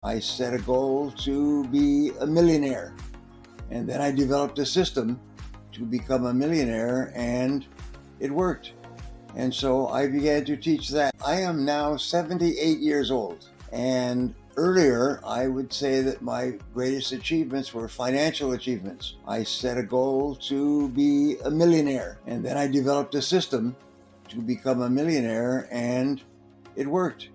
I set a goal to be a millionaire, and then I developed a system to become a millionaire, and it worked. And so I began to teach that. I am now 78 years old, and earlier I would say that my greatest achievements were financial achievements. I set a goal to be a millionaire, and then I developed a system to become a millionaire, and it worked.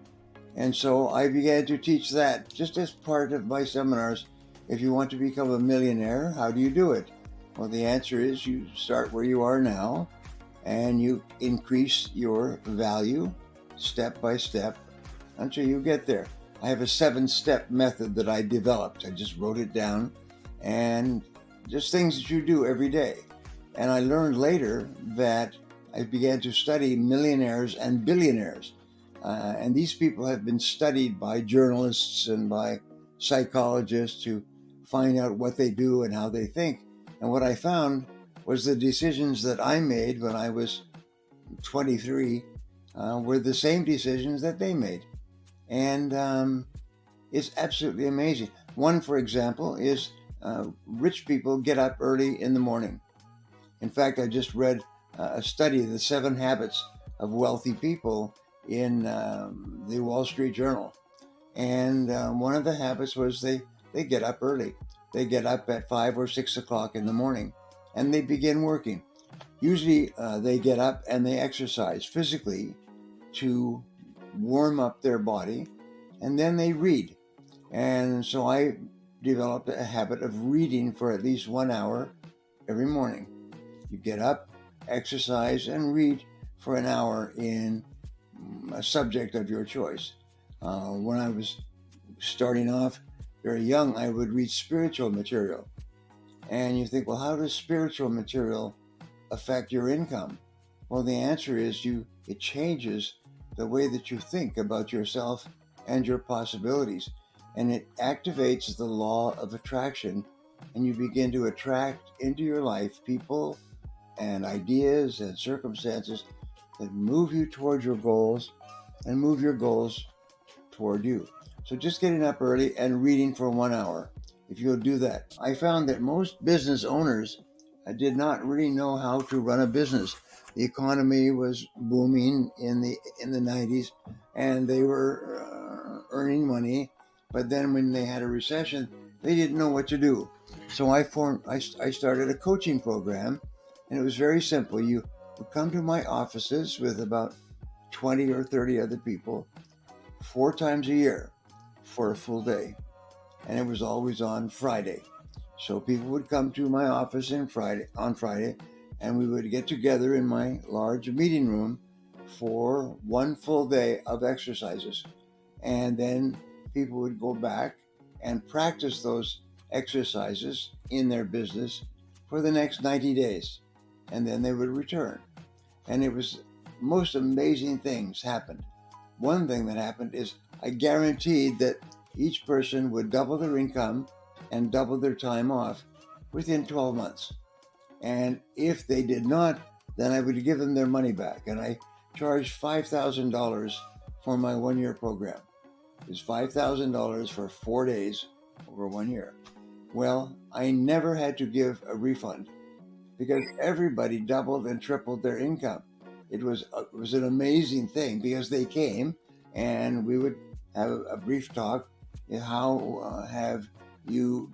And so I began to teach that just as part of my seminars. If you want to become a millionaire, how do you do it? Well, the answer is you start where you are now, and you increase your value step by step until you get there. I have a 7-step method that I developed. I just wrote it down, and just things that you do every day. And I learned later that I began to study millionaires and billionaires. And these people have been studied by journalists and by psychologists to find out what they do and how they think. And what I found was the decisions that I made when I was 23 were the same decisions that they made. And it's absolutely amazing. One, for example, is rich people get up early in the morning. In fact, I just read a study of the 7 habits of wealthy people in the Wall Street Journal. And one of the habits was they get up early. They get up at 5 or 6 o'clock in the morning, and they begin working. Usually they get up and they exercise physically to warm up their body, and then they read. And so I developed a habit of reading for at least 1 hour every morning. You get up, exercise, and read for an hour in a subject of your choice. When I was starting off very young, I would read spiritual material. And you think, well, how does spiritual material affect your income? Well, the answer is it changes the way that you think about yourself and your possibilities. And it activates the law of attraction, and you begin to attract into your life people and ideas and circumstances that move you toward your goals and move your goals toward you. So just getting up early and reading for 1 hour, if you'll do that. I found that most business owners did not really know how to run a business. The economy was booming in the 90s, and they were earning money, but then when they had a recession, they didn't know what to do. So I started a coaching program, and it was very simple. You would come to my offices with about 20 or 30 other people 4 times a year for a full day. And it was always on Friday. So people would come to my office on Friday, and we would get together in my large meeting room for 1 full day of exercises. And then people would go back and practice those exercises in their business for the next 90 days. And then they would return. And it was most amazing things happened. One thing that happened is I guaranteed that each person would double their income and double their time off within 12 months. And if they did not, then I would give them their money back. And I charged $5,000 for my 1-year program. It was $5,000 for 4 days over 1 year. Well, I never had to give a refund because everybody doubled and tripled their income. It was an amazing thing because they came and we would have a brief talk. How have you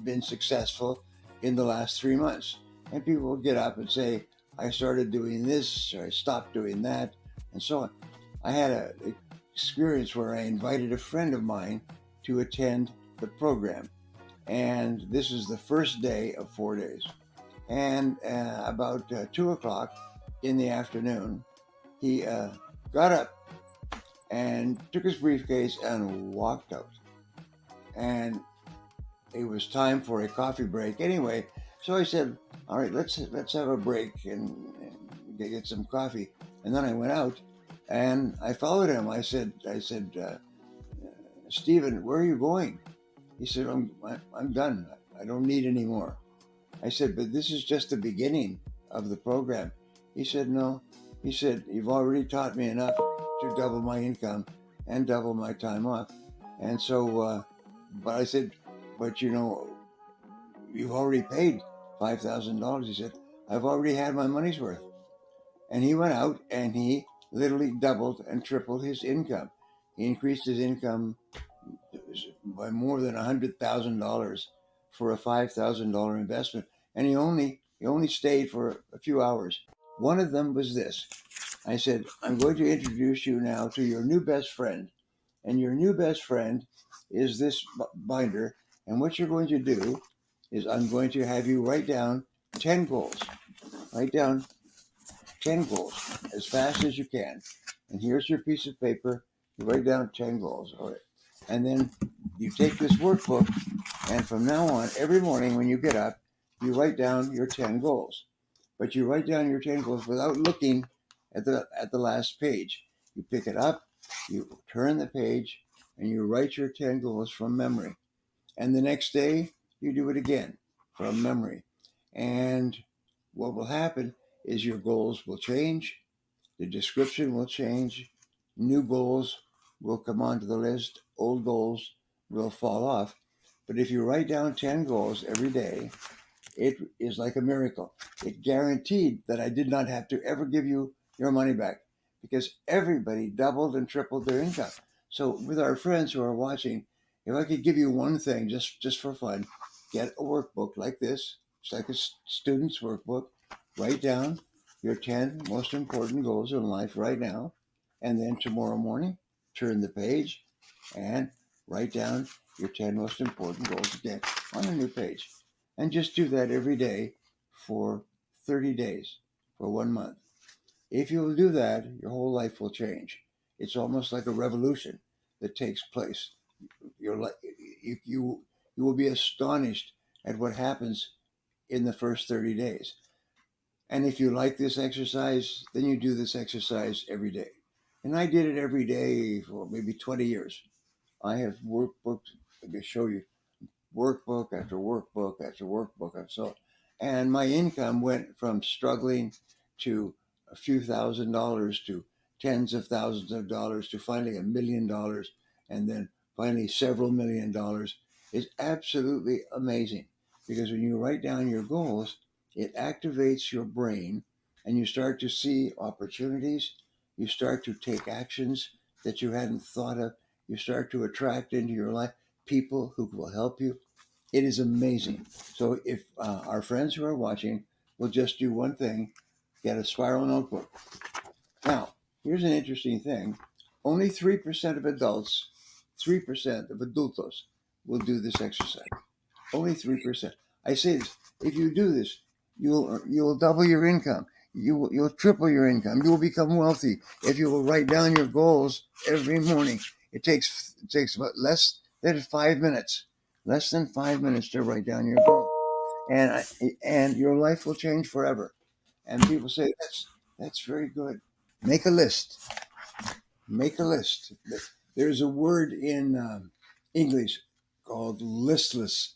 been successful in the last 3 months? And people would get up and say, I started doing this, or I stopped doing that, and so on. I had an experience where I invited a friend of mine to attend the program. And this is the first day of 4 days. And about 2 o'clock in the afternoon, he got up and took his briefcase and walked out. And it was time for a coffee break anyway. So I said, all right, let's have a break and get some coffee. And then I went out and I followed him. I said, Stephen, where are you going? He said, I'm done. I don't need any more. I said, but this is just the beginning of the program. He said, no. He said, you've already taught me enough to double my income and double my time off. And so, but I said, but you've already paid $5,000. He said, I've already had my money's worth. And he went out and he literally doubled and tripled his income. He increased his income by more than $100,000 for a $5,000 investment. And he only stayed for a few hours. One of them was this. I said, I'm going to introduce you now to your new best friend. And your new best friend is this binder. And what you're going to do is I'm going to have you write down 10 goals. Write down 10 goals as fast as you can. And here's your piece of paper. You write down 10 goals. All right. And then you take this workbook, and from now on, every morning when you get up, you write down your 10 goals. But you write down your 10 goals without looking at the last page. You pick it up, you turn the page, and you write your 10 goals from memory. And the next day, you do it again from memory. And what will happen is your goals will change, the description will change, new goals will come onto the list, old goals will fall off. But if you write down 10 goals every day, it is like a miracle. It guaranteed that I did not have to ever give you your money back because everybody doubled and tripled their income. So with our friends who are watching, if I could give you one thing just for fun, get a workbook like this. It's like a student's workbook. Write down your 10 most important goals in life right now. And then tomorrow morning, turn the page and write down your 10 most important goals again on a new page. And just do that every day for 30 days, for 1 month. If you'll do that, your whole life will change. It's almost like a revolution that takes place. You will be astonished at what happens in the first 30 days. And if you like this exercise, then you do this exercise every day. And I did it every day for maybe 20 years. I have workbooks, I can show you workbook after workbook after workbook. And my income went from struggling to a few $1,000s to tens of thousands of dollars to finally $1 million, and then finally several $1,000,000. It's absolutely amazing because when you write down your goals, it activates your brain and you start to see opportunities. You start to take actions that you hadn't thought of. You start to attract into your life people who will help you. It is amazing. So if our friends who are watching will just do one thing, get a spiral notebook. Now, here's an interesting thing. Only 3% of adults, 3% of adultos will do this exercise. Only 3%. I say this, if you do this, you'll double your income. You'll triple your income. You will become wealthy if you will write down your goals every morning. It takes about less than 5 minutes. Less than 5 minutes to write down your goal, and your life will change forever. And people say that's very good. Make a list. Make a list. There's a word in English called listless,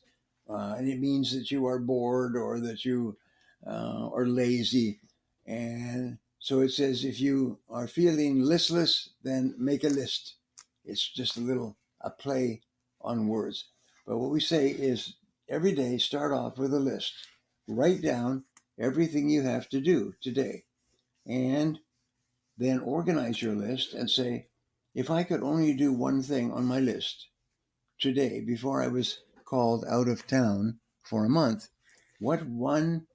and it means that you are bored or that you are lazy. And so it says if you are feeling listless, then make a list. It's just a play on words. But what we say is every day start off with a list. Write down everything you have to do today. And then organize your list and say, if I could only do one thing on my list today before I was called out of town for a month, what one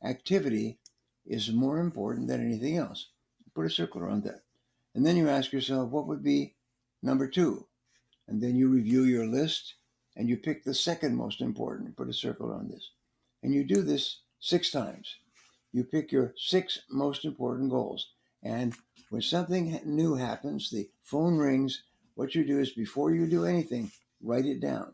activity is more important than anything else? Put a circle around that. And then you ask yourself, what would be number 2? And then you review your list and you pick the second most important, put a circle around this. And you do this 6 times. You pick your 6 most important goals. And when something new happens, the phone rings, what you do is before you do anything, write it down.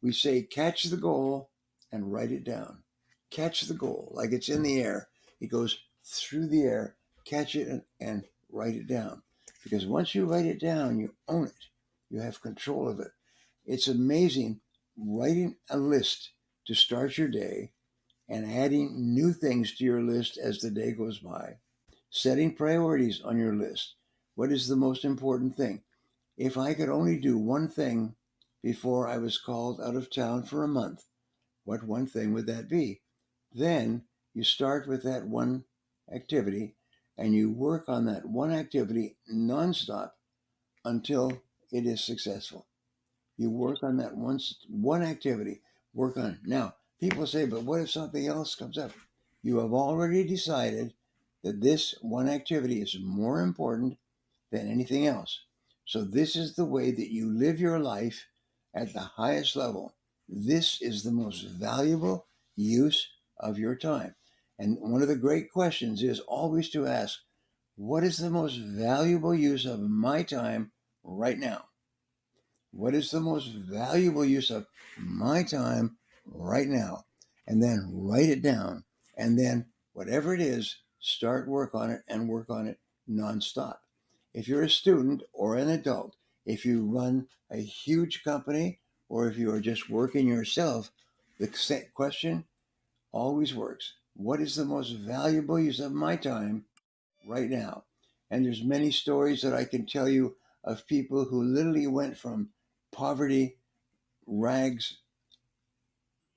We say, catch the goal and write it down. Catch the goal, like it's in the air. It goes through the air, catch it and write it down. Because once you write it down, you own it. You have control of it. It's amazing writing a list to start your day and adding new things to your list as the day goes by. Setting priorities on your list. What is the most important thing? if I could only do one thing before I was called out of town for a month, what one thing would that be? Then you start with that one activity and you work on that one activity nonstop until it is successful. You work on that one activity, work on it. Now, people say, but what if something else comes up? You have already decided that this one activity is more important than anything else. So this is the way that you live your life at the highest level. This is the most valuable use of your time. And one of the great questions is always to ask, what is the most valuable use of my time right now? What is the most valuable use of my time right now? And then write it down. And then whatever it is, start work on it and work on it nonstop. If you're a student or an adult, if you run a huge company, or if you are just working yourself, the question always works. What is the most valuable use of my time right now? And there's many stories that I can tell you of people who literally went from poverty, rags,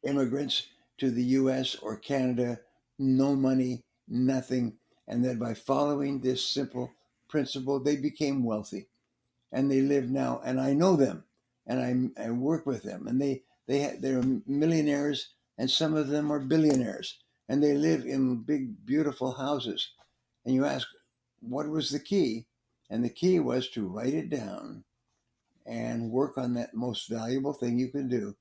immigrants to the US or Canada, no money, nothing. And then by following this simple principle, they became wealthy and they live now. And I know them and I work with them and they're millionaires and some of them are billionaires and they live in big, beautiful houses. And you ask, what was the key? And the key was to write it down and work on that most valuable thing you can do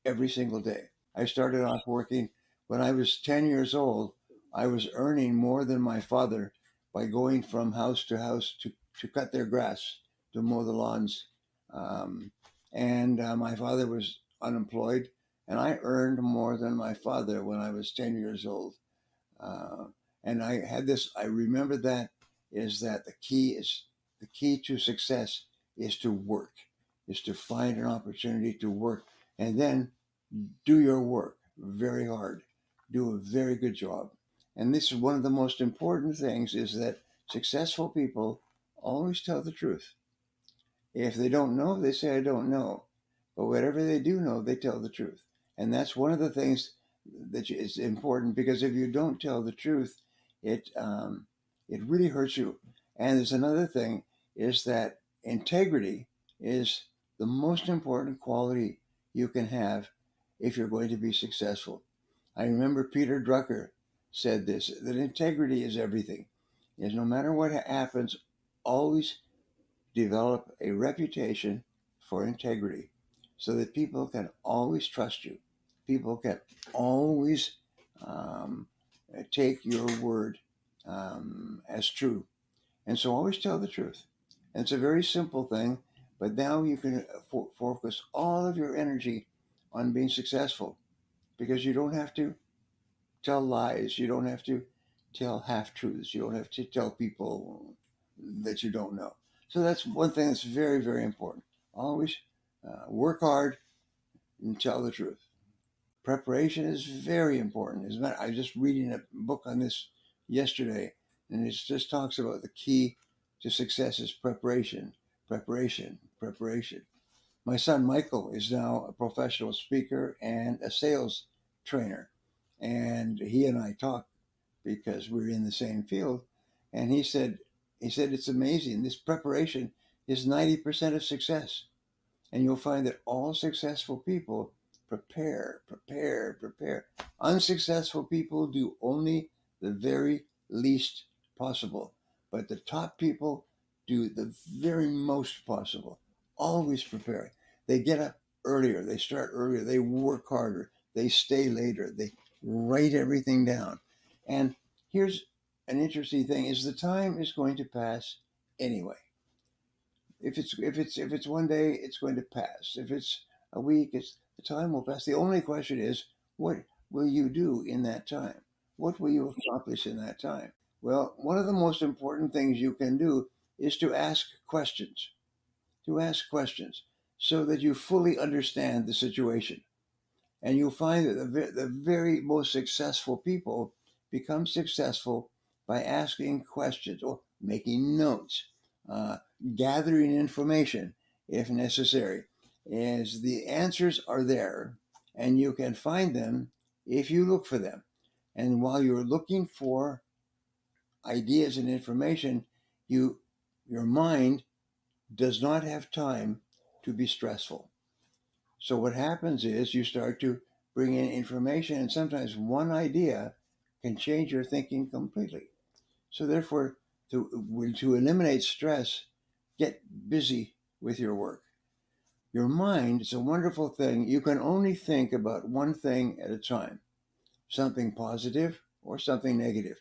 every single day. I started off working when I was 10 years old. I was earning more than my father by going from house to house to cut their grass, to mow the lawns. And my father was unemployed, and I earned more than my father when I was 10 years old. Uh, and I had this, I remember that is that the key to success is to work, is to find an opportunity to work and then do your work very hard, do a very good job. And this is one of the most important things is that successful people always tell the truth. If they don't know, they say, I don't know. But whatever they do know, they tell the truth. And that's one of the things that is important because if you don't tell the truth, it really hurts you. And there's another thing is that integrity is the most important quality you can have if you're going to be successful. I remember Peter Drucker said this, that integrity is everything. Is no matter what happens, always develop a reputation for integrity so that people can always trust you. People can always um, take your word as true. And so always tell the truth. And it's a very simple thing, but now you can focus all of your energy on being successful because you don't have to tell lies. You don't have to tell half truths. You don't have to tell people that you don't know. So that's one thing that's very, very important. Always work hard and tell the truth. Preparation is very important. As a matter, I was just reading a book on this yesterday, and it just talks about the key to success is preparation, preparation, preparation. My son Michael is now a professional speaker and a sales trainer, and he and I talk because we're in the same field. And he said it's amazing. This preparation is 90% of success. And you'll find that all successful people prepare, prepare, prepare. Unsuccessful people do only the very least possible. But the top people do the very most possible. Always preparing. They get up earlier, they start earlier, they work harder, they stay later, they write everything down. And here's an interesting thing is the time is going to pass anyway. If it's one day, it's going to pass. If it's a week, it's the time will pass. The only question is, what will you do in that time? What will you accomplish in that time? Well, one of the most important things you can do is to ask questions. To ask questions so that you fully understand the situation. And you'll find that the very most successful people become successful by asking questions or making notes, gathering information. if necessary, is the answers are there and you can find them if you look for them. And while you're looking for ideas and information, your mind does not have time to be stressful. So what happens is you start to bring in information, and sometimes one idea can change your thinking completely. So therefore, to eliminate stress, get busy with your work. Your mind is a wonderful thing. You can only think about one thing at a time, something positive or something negative.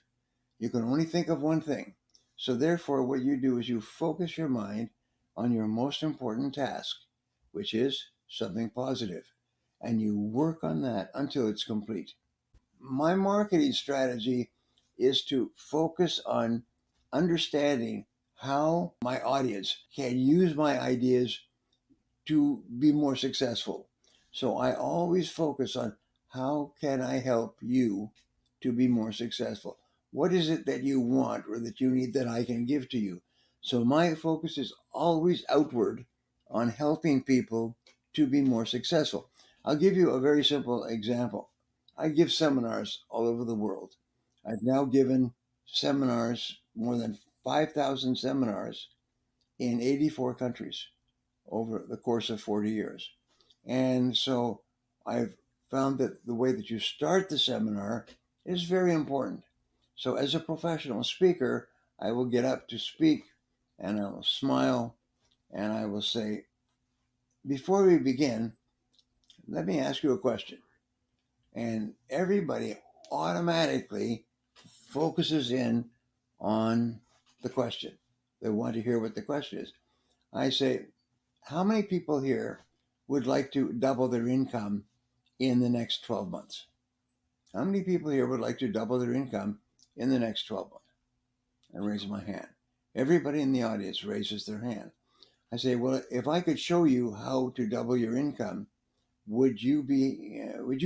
You can only think of one thing. So therefore, what you do is you focus your mind on your most important task, which is something positive, and you work on that until it's complete. My marketing strategy is to focus on understanding how my audience can use my ideas to be more successful. So I always focus on how can I help you to be more successful? What is it that you want or that you need that I can give to you? So my focus is always outward on helping people to be more successful. I'll give you a very simple example. I give seminars all over the world. I've now given seminars, more than 5,000 seminars in 84 countries over the course of 40 years. And so I've found that the way that you start the seminar is very important. So as a professional speaker, I will get up to speak and I will smile and I will say, before we begin, let me ask you a question. And everybody automatically focuses in on the question. They want to hear what the question is. I say, how many people here would like to double their income in the next 12 months? How many people here would like to double their income in the next 12 months? I raise my hand. Everybody in the audience raises their hand. I say, well, if I could show you how to double your income, would you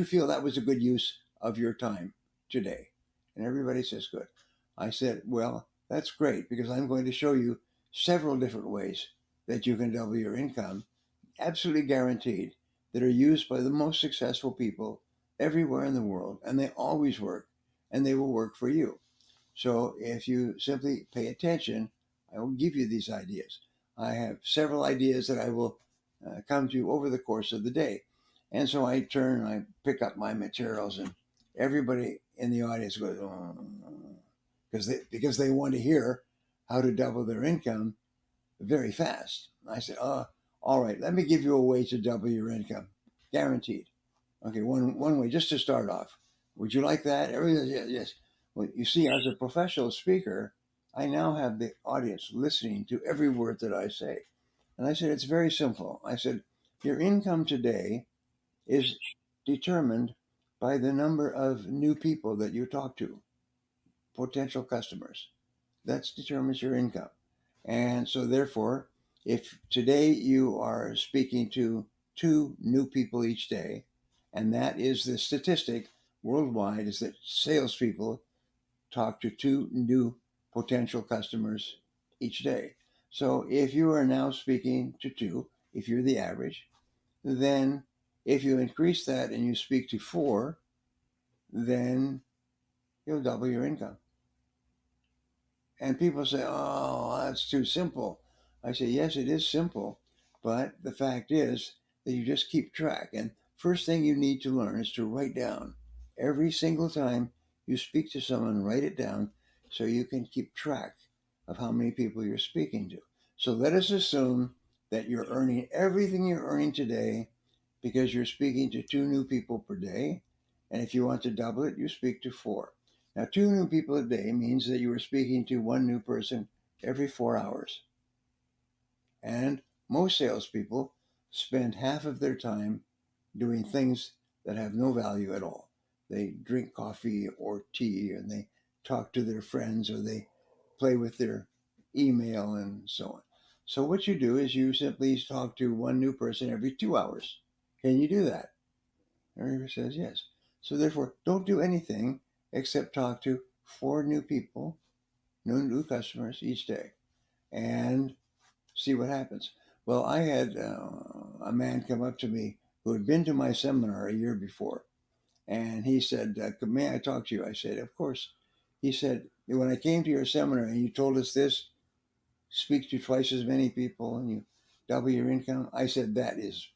feel that was a good use of your time today? And everybody says, good. I said, well, that's great because I'm going to show you several different ways that you can double your income, absolutely guaranteed, that are used by the most successful people everywhere in the world, and they always work, and they will work for you. So if you simply pay attention, I will give you these ideas. I have several ideas that I will come to over the course of the day. And so I pick up my materials, and everybody in the audience goes, oh, because they want to hear how to double their income very fast. I said, oh, all right, let me give you a way to double your income, guaranteed. Okay, one way, just to start off. Would you like that? Everybody says, yes. Well, you see, as a professional speaker, I now have the audience listening to every word that I say. And I said, it's very simple. I said, your income today is determined by the number of new people that you talk to, potential customers. That determines your income. And so therefore, if today you are speaking to 2 new people each day, and that is the statistic worldwide, is that salespeople talk to 2 new potential customers each day. So if you are now speaking to 2, if you're the average, then if you increase that and you speak to 4, then you'll double your income. And people say, oh, that's too simple. I say, yes, it is simple. But the fact is that you just keep track. And first thing you need to learn is to write down. Every single time you speak to someone, write it down so you can keep track of how many people you're speaking to. So let us assume that you're earning everything you're earning today because you're speaking to 2 new people per day. And if you want to double it, you speak to 4. Now, 2 new people a day means that you are speaking to 1 new person every 4 hours. And most salespeople spend half of their time doing things that have no value at all. They drink coffee or tea, and they talk to their friends, or they play with their email and so on. So what you do is you simply talk to 1 new person every 2 hours. Can you do that? Everybody says yes. So therefore, don't do anything except talk to 4 new people, new customers each day, and see what happens. Well, I had a man come up to me who had been to my seminar a year before, and he said, "May I talk to you?" I said, "Of course." He said, "When I came to your seminar and you told us this, speak to twice as many people and you double your income," I said, "That is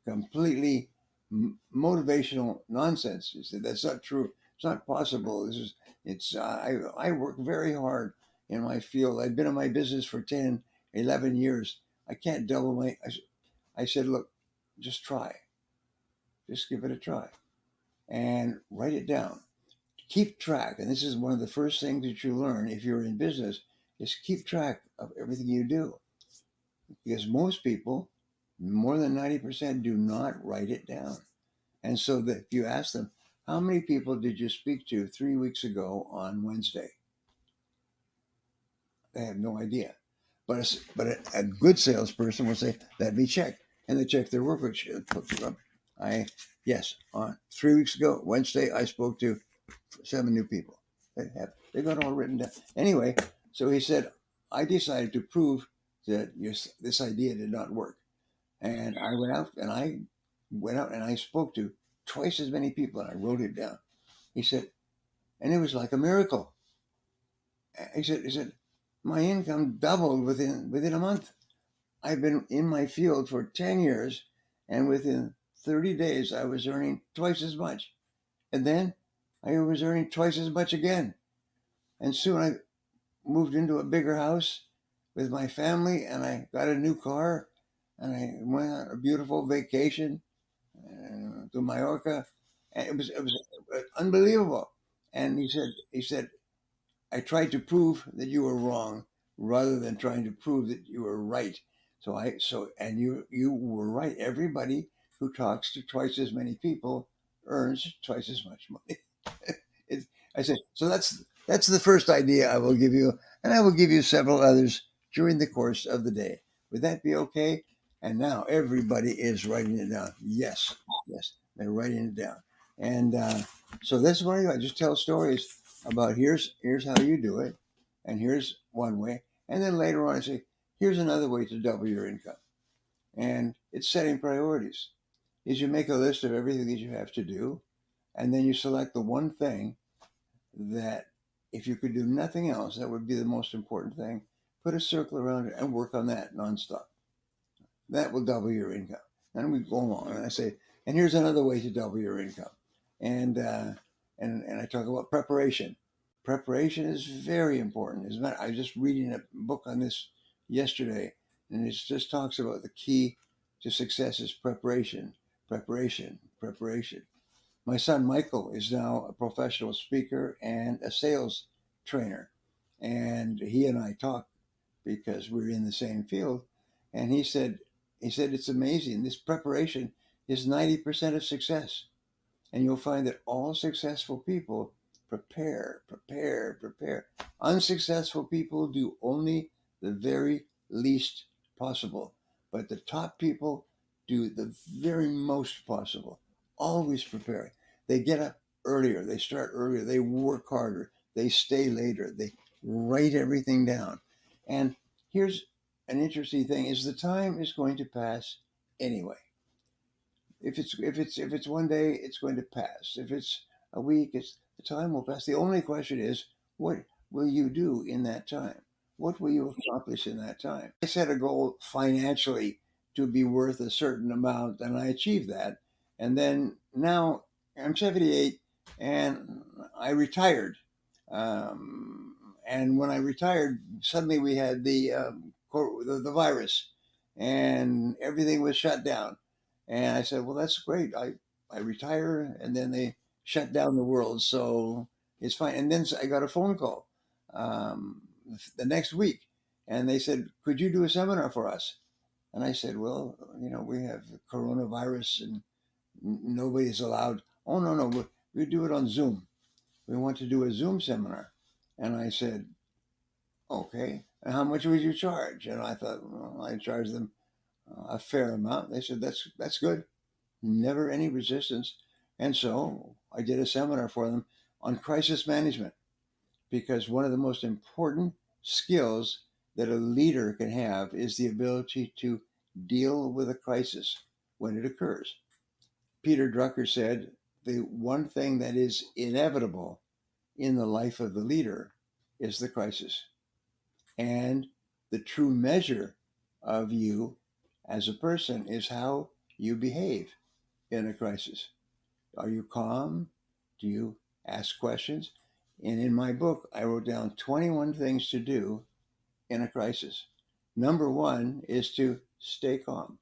completely motivational nonsense." He said, "That's not true. It's not possible. I work very hard in my field. I've been in my business for 10, 11 years. I can't double I said, "Look, just try. Just give it a try and write it down. Keep track." And this is one of the first things that you learn if you're in business is keep track of everything you do. Because most people, more than 90%, do not write it down. And so that if you ask them, how many people did you speak to 3 weeks ago on Wednesday? They have no idea. But a good salesperson will say, "Let me check." And they check their work, which yes, on 3 weeks ago, Wednesday, I spoke to 7 new people. They got all written down. Anyway, so he said, I decided to prove that this idea did not work. And I went out and I spoke to twice as many people and I wrote it down. He said, and it was like a miracle. He said, my income doubled within a month. I've been in my field for 10 years, and within 30 days, I was earning twice as much. And then I was earning twice as much again. And soon I moved into a bigger house with my family, and I got a new car, and I went on a beautiful vacation to Mallorca. And it was unbelievable. And he said, I tried to prove that you were wrong rather than trying to prove that you were right. And you were right. Everybody who talks to twice as many people earns twice as much money. I said, so that's the first idea I will give you, and I will give you several others during the course of the day. Would that be okay? And now everybody is writing it down. Yes, they're writing it down. And so this is what I do. I just tell stories about here's how you do it, and here's one way. And then later on I say, here's another way to double your income. And it's setting priorities. Is you make a list of everything that you have to do, and then you select the one thing that if you could do nothing else, that would be the most important thing. Put a circle around it and work on that nonstop. That will double your income. And we go along, and I say, and here's another way to double your income. And I talk about preparation. Preparation is very important. As a matter, I was just reading a book on this yesterday, and it just talks about the key to success is preparation, preparation, preparation. My son Michael is now a professional speaker and a sales trainer, and he and I talk because we're in the same field. And he said it's amazing. This preparation is 90% of success. And you'll find that all successful people prepare, prepare, prepare. Unsuccessful people do only the very least possible. But the top people do the very most possible, always preparing. They get up earlier, they start earlier, they work harder, they stay later, they write everything down. And here's an interesting thing is the time is going to pass anyway. If it's one day, it's going to pass. If it's a week, the time will pass. The only question is, what will you do in that time? What will you accomplish in that time? I set a goal financially to be worth a certain amount, and I achieved that. And then now I'm 78, and I retired. And when I retired, suddenly we had the virus, and everything was shut down. And I said, well, that's great. I retire, and then they shut down the world, so it's fine. And then I got a phone call the next week, and they said, could you do a seminar for us? And I said, well, we have coronavirus, and nobody's allowed. Oh, no, we do it on Zoom. We want to do a Zoom seminar. And I said, okay. And how much would you charge? And I thought, well, I charge them a fair amount. They said, that's good. Never any resistance. And so I did a seminar for them on crisis management, because one of the most important skills that a leader can have is the ability to deal with a crisis when it occurs. Peter Drucker said, the one thing that is inevitable in the life of the leader is the crisis. And the true measure of you as a person is how you behave in a crisis. Are you calm? Do you ask questions? And in my book, I wrote down 21 things to do in a crisis. Number one is to stay calm.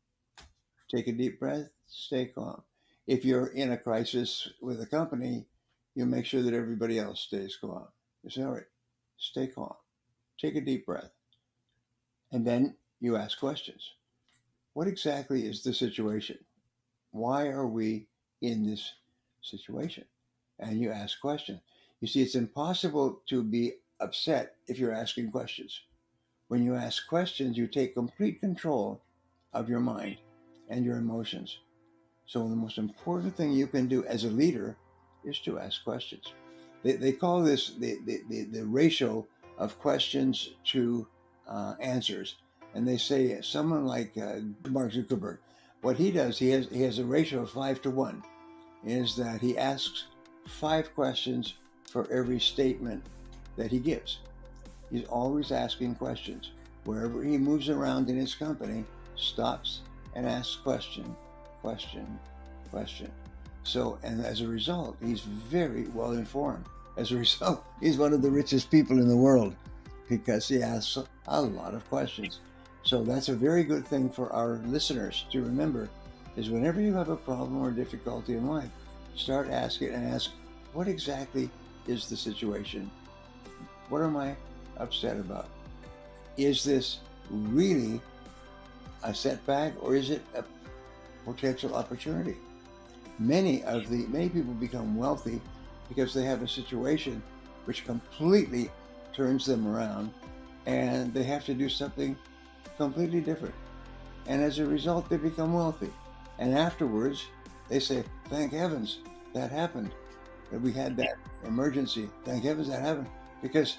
Take a deep breath, stay calm. If you're in a crisis with a company, you make sure that everybody else stays calm. You say, all right, stay calm. Take a deep breath. And then you ask questions. What exactly is the situation? Why are we in this situation? And you ask questions. You see, it's impossible to be upset if you're asking questions. When you ask questions, you take complete control of your mind and your emotions. So the most important thing you can do as a leader is to ask questions. They call this the ratio of questions to answers. And they say someone like Mark Zuckerberg, what he does, he has a ratio of 5-1, is that he asks 5 questions for every statement that he gives. He's always asking questions. Wherever he moves around in his company, stops and asks question. So, and as a result, he's very well informed. As a result, he's one of the richest people in the world because he asks a lot of questions. So that's a very good thing for our listeners to remember, is whenever you have a problem or difficulty in life, start asking and ask, what exactly is the situation? What am I upset about? Is this really a setback or is it a potential opportunity? Many people become wealthy because they have a situation which completely turns them around and they have to do something completely different. And as a result, they become wealthy. And afterwards, they say, thank heavens that happened, that we had that emergency. Thank heavens that happened, because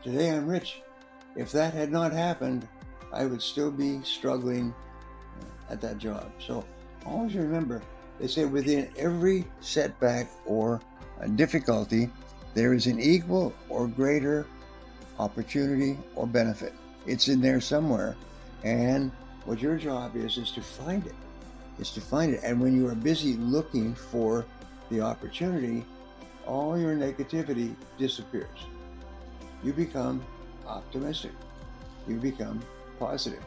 today I'm rich. If that had not happened, I would still be struggling at that job. So always remember, they say within every setback or difficulty, there is an equal or greater opportunity or benefit. It's in there somewhere. And what your job is to find it. And when you are busy looking for the opportunity, all your negativity disappears. You become optimistic. You become positive.